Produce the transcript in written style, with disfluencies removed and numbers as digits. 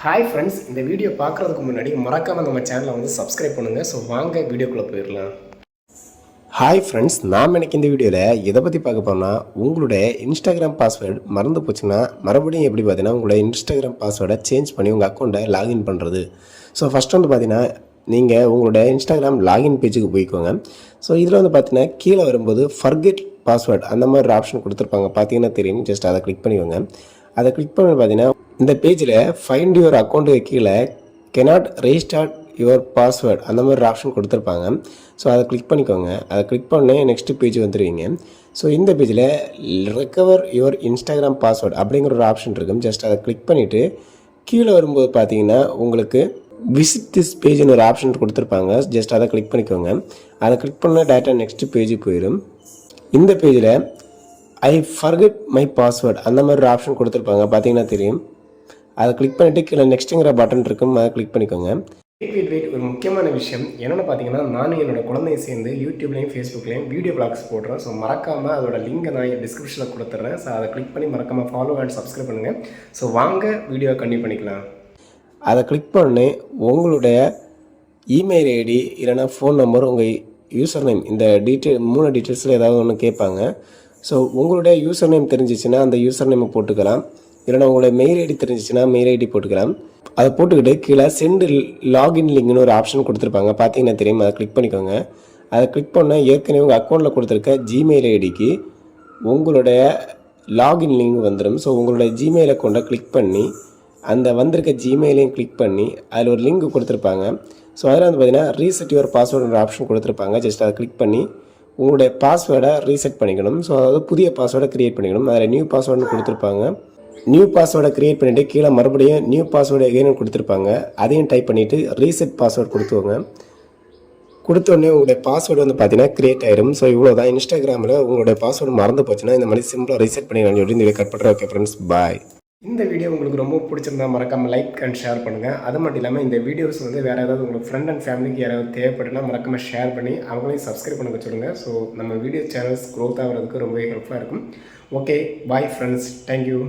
Hi friends, இந்த video பார்க்குறதுக்கு முன்னாடி மறக்காமல் நம்ம சேனலை வந்து சப்ஸ்கிரைப் பண்ணுங்கள். ஸோ வாங்க வீடியோக்குள்ளே போயிடலாம். ஹாய் ஃப்ரெண்ட்ஸ், நாம் எனக்கு இந்த வீடியோவில் எதை பற்றி பார்க்க போனால் உங்களுடைய இன்ஸ்டாகிராம் பாஸ்வேர்டு மறந்து போச்சுன்னா மறுபடியும் எப்படி பார்த்தீங்கன்னா உங்களுடைய இன்ஸ்டாகிராம் பாஸ்வேர்டை சேஞ்ச் பண்ணி உங்கள் அக்கௌண்ட்டை லாகின் பண்ணுறது. ஸோ ஃபஸ்ட் வந்து பார்த்தீங்கன்னா நீங்கள் உங்களுடைய இன்ஸ்டாகிராம் லாகின் பேஜுக்கு போய்க்கோங்க. ஸோ இதில் வந்து பார்த்தீங்கன்னா கீழே வரும்போது ஃபர்கெட் பாஸ்வேர்டு அந்த மாதிரி ஒரு ஆப்ஷன் கொடுத்துருப்பாங்க, பார்த்தீங்கன்னா தெரியும். ஜஸ்ட் அதை கிளிக் பண்ணிக்கோங்க. அதை கிளிக் பண்ணி பார்த்தீங்கன்னா இந்த பேஜில் ஃபைண்ட் யுவர் அக்கௌண்ட்டுக்கு கீழே கெனாட் ரீஸ்டார்ட் யுவர் பாஸ்வேர்டு அந்த மாதிரி ஒரு ஆப்ஷன் கொடுத்துருப்பாங்க. ஸோ அதை கிளிக் பண்ணிக்கோங்க. அதை கிளிக் பண்ணி நெக்ஸ்ட்டு பேஜ் வந்துடுவீங்க. ஸோ இந்த பேஜில் ரெக்கவர் யுவர் இன்ஸ்டாகிராம் பாஸ்வேர்டு அப்படிங்கிற ஒரு ஆப்ஷன் இருக்கும். ஜஸ்ட் அதை கிளிக் பண்ணிவிட்டு கீழே வரும்போது பார்த்தீங்கன்னா உங்களுக்கு விசிட் திஸ் பேஜ்னு ஒரு ஆப்ஷன் கொடுத்துருப்பாங்க. ஜஸ்ட் அதை கிளிக் பண்ணிக்கோங்க. அதை கிளிக் பண்ணால் டேட்டா நெக்ஸ்ட்டு பேஜுக்கு போயிடும். இந்த பேஜில் ஐ ஃபர்கெட் மை பாஸ்வேர்டு அந்த மாதிரி ஒரு ஆப்ஷன் கொடுத்துருப்பாங்க, பார்த்தீங்கன்னா தெரியும். அதை கிளிக் பண்ணிவிட்டு கீழே நெக்ஸ்ட்டுங்கிற பட்டன் இருக்கும், அதை கிளிக் பண்ணிக்கோங்க. வெயிட் ஒரு முக்கியமான விஷயம் என்னென்னு பார்த்தீங்கன்னா, நானும் என்னோட குழந்தைய சேர்ந்து யூடியூப்லேயும் ஃபேஸ்புக்லேயும் வீடியோ பிளாக்ஸ் போடுறேன். ஸோ மறக்காமல் அதோட லிங்கை நான் டிஸ்கிரிப்ஷனில் கொடுத்துட்றேன். ஸோ அதை கிளிக் பண்ணி மறக்காமல் ஃபாலோ அண்ட் சப்ஸ்கிரைப் பண்ணுங்கள். ஸோ வாங்க வீடியோ கண்டினியூ பண்ணிக்கலாம். அதை கிளிக் பண்ணி உங்களுடைய இமெயில் ஐடி இல்லைனா ஃபோன் நம்பர், உங்கள் யூசர் நேம், இந்த மூணு டீட்டெயில்ஸில் ஏதாவது ஒன்று கேட்பாங்க. ஸோ உங்களுடைய யூசர் நேம் தெரிஞ்சிச்சுன்னா அந்த யூசர் நேமை போட்டுக்கலாம். இல்லைனா உங்களுடைய மெயில் ஐடி தெரிஞ்சிச்சுன்னா மெயில் ஐடி போட்டுக்கலாம். அதை போட்டுக்கிட்டு கீழே சென்ட் லாகின் லிங்க்னு ஒரு ஆப்ஷன் கொடுத்துருப்பாங்க, பார்த்தீங்கன்னா தெரியும். அதை கிளிக் பண்ணிக்கோங்க. அதை கிளிக் பண்ணால் ஏற்கனவே உங்கள் அக்கௌண்ட்டில் கொடுத்துருக்க ஜிமெயில் ஐடிக்கு உங்களுடைய லாகின் லிங்க் வந்துடும். ஸோ உங்களுடைய ஜிமெயில் அக்கௌண்ட்டை கிளிக் பண்ணி அந்த வந்திருக்க ஜிமெயிலையும் கிளிக் பண்ணி அதில் ஒரு லிங்க் கொடுத்துருப்பாங்க. ஸோ அதில் வந்து பார்த்தீங்கன்னா ரீசெட் யுவர் பாஸ்வேர்டுன்ற ஆப்ஷன் கொடுத்துருப்பாங்க. ஜஸ்ட் அதை கிளிக் பண்ணி உங்களுடைய பாஸ்வேர்டை ரீசெட் பண்ணிக்கணும். ஸோ அதாவது புதிய பாஸ்வேர்டை க்ரியேட் பண்ணிக்கணும். அதில் நியூ பாஸ்வேர்டுன்னு கொடுத்துருப்பாங்க. நியூ பாஸ்வேர்டை க்ரியேட் பண்ணிவிட்டு கீழே மறுபடியும் நியூ பாஸ்வேர்டு எகைன்னு கொடுத்துருப்பாங்க. அதையும் டைப் பண்ணிவிட்டு ரீசெட் பாஸ்வேர்டு கொடுத்துவோங்க. கொடுத்தோடனே உங்களுடைய பாஸ்வேர்டு வந்து பார்த்தீங்கன்னா க்ரியேட் ஆயிடும். ஸோ இவ்வளோ தான். இன்ஸ்டாகிராமில் உங்களுடைய பாஸ்வேர்டு மறந்து போச்சுன்னா இந்த மாதிரி சிம்பிளாக ரீசெட் பண்ணிக்கலாம் சொல்லி இந்த கட் பண்ணுறேன். ஓகே ஃப்ரெண்ட்ஸ், பாய். இந்த வீடியோ உங்களுக்கு ரொம்ப பிடிச்சிருந்தா மறக்காமல் லைக் அண்ட் ஷேர் பண்ணுங்கள். அது மட்டும் இல்லாமல் இந்த வீடியோஸ் வந்து வேறு ஏதாவது உங்களுக்கு ஃப்ரெண்ட் அண்ட் ஃபேமிலிக்கு யாராவது தேவைப்பட்டுனா மறக்காமல் ஷேர் பண்ணி அவங்களையும் சப்ஸ்கிரைப் பண்ண சொல்லுங்கள். ஸோ நம்ம வீடியோ சேனல்ஸ் க்ரோத் ஆகிறதுக்கு ரொம்பவே ஹெல்ப்ஃபுல்லாக இருக்கும். Okay, bye friends, thank you.